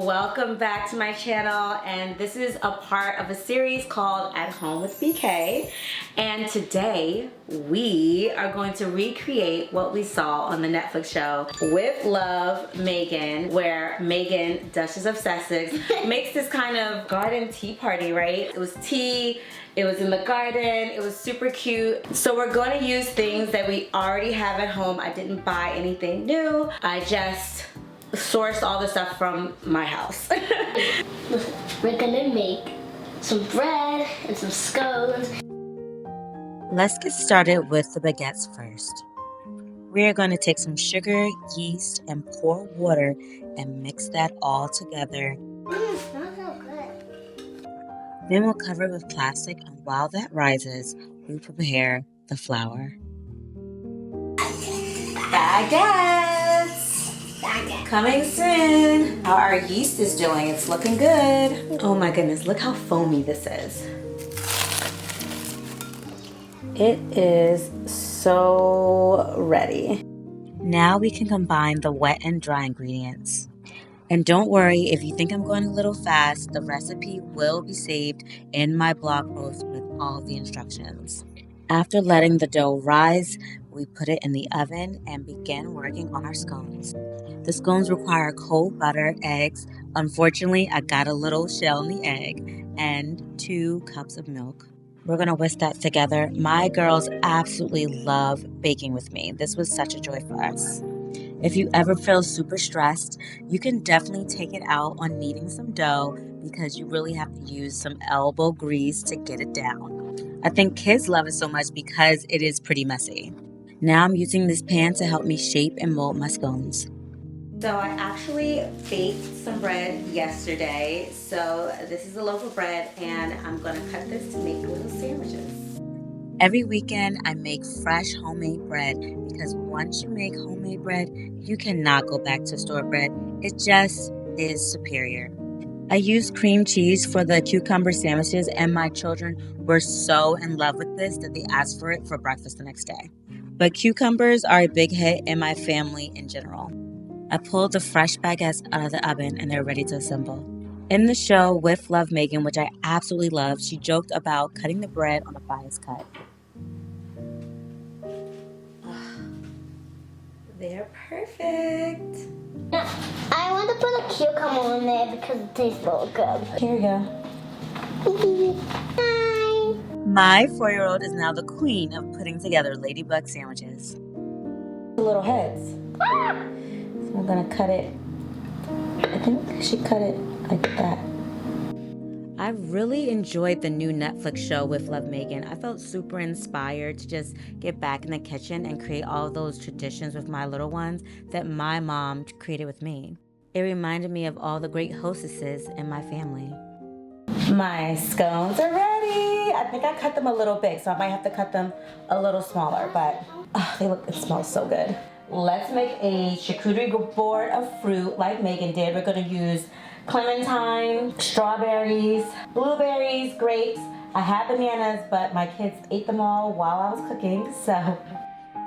Welcome back to my channel, and this is a part of a series called At Home with BK. And today we are going to recreate what we saw on the Netflix show With Love, Meghan, where Meghan, Duchess of Sussex, makes this kind of garden tea party, right? It was tea, it was in the garden, it was super cute. So we're going to use things that we already have at home. I didn't buy anything new. I just sourced all the stuff from my house. We're gonna make some bread and some scones. Let's get started with the baguettes first. We are going to take some sugar, yeast, and pour water and mix that all together. Smells so good. Then we'll cover it with plastic, and while that rises, we prepare the flour. Baguettes! Coming soon. How our yeast is doing, it's looking good. Oh my goodness, look how foamy this is. It is so ready. Now we can combine the wet and dry ingredients. And don't worry, if you think I'm going a little fast, the recipe will be saved in my blog post with all the instructions. After letting the dough rise, we put it in the oven and begin working on our scones. The scones require cold butter, eggs. Unfortunately, I got a little shell in the egg, and 2 cups of milk. We're going to whisk that together. My girls absolutely love baking with me. This was such a joy for us. If you ever feel super stressed, you can definitely take it out on kneading some dough because you really have to use some elbow grease to get it down. I think kids love it so much because it is pretty messy. Now I'm using this pan to help me shape and mold my scones. So I actually baked some bread yesterday. So this is a loaf of bread, and I'm gonna cut this to make little sandwiches. Every weekend I make fresh homemade bread because once you make homemade bread, you cannot go back to store bread. It just is superior. I used cream cheese for the cucumber sandwiches, and my children were so in love with this that they asked for it for breakfast the next day. But cucumbers are a big hit in my family in general. I pulled the fresh baguettes out of the oven and they're ready to assemble. In the show With Love, Meghan, which I absolutely love, she joked about cutting the bread on a bias cut. They're perfect. I want to put a cucumber in there because it tastes so good. Here you go. Hi. My 4-year-old is now the queen of putting together ladybug sandwiches. The little heads. So I'm gonna cut it. I think she cut it like that. I really enjoyed the new Netflix show With Love, Meghan. I felt super inspired to just get back in the kitchen and create all those traditions with my little ones that my mom created with me. It reminded me of all the great hostesses in my family. My scones are ready. I think I cut them a little big, so I might have to cut them a little smaller, but it smells so good. Let's make a charcuterie board of fruit like Meghan did. We're gonna use clementine, strawberries, blueberries, grapes. I had bananas, but my kids ate them all while I was cooking, so.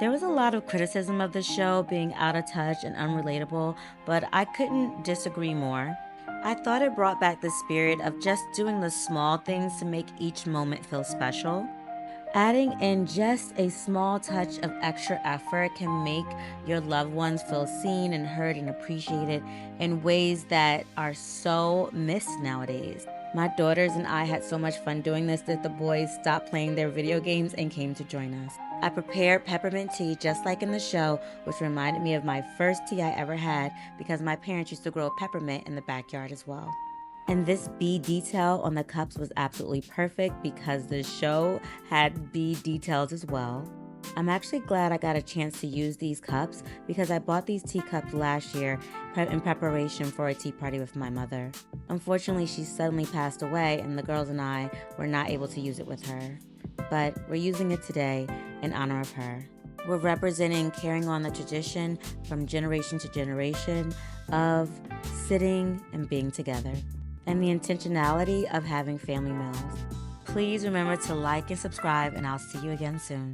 There was a lot of criticism of the show being out of touch and unrelatable, but I couldn't disagree more. I thought it brought back the spirit of just doing the small things to make each moment feel special. Adding in just a small touch of extra effort can make your loved ones feel seen and heard and appreciated in ways that are so missed nowadays. My daughters and I had so much fun doing this that the boys stopped playing their video games and came to join us. I prepared peppermint tea just like in the show, which reminded me of my first tea I ever had because my parents used to grow peppermint in the backyard as well. And this bead detail on the cups was absolutely perfect because the show had bead details as well. I'm actually glad I got a chance to use these cups because I bought these teacups last year in preparation for a tea party with my mother. Unfortunately, she suddenly passed away and the girls and I were not able to use it with her. But we're using it today in honor of her. We're representing carrying on the tradition from generation to generation of sitting and being together, and the intentionality of having family meals. Please remember to like and subscribe, and I'll see you again soon.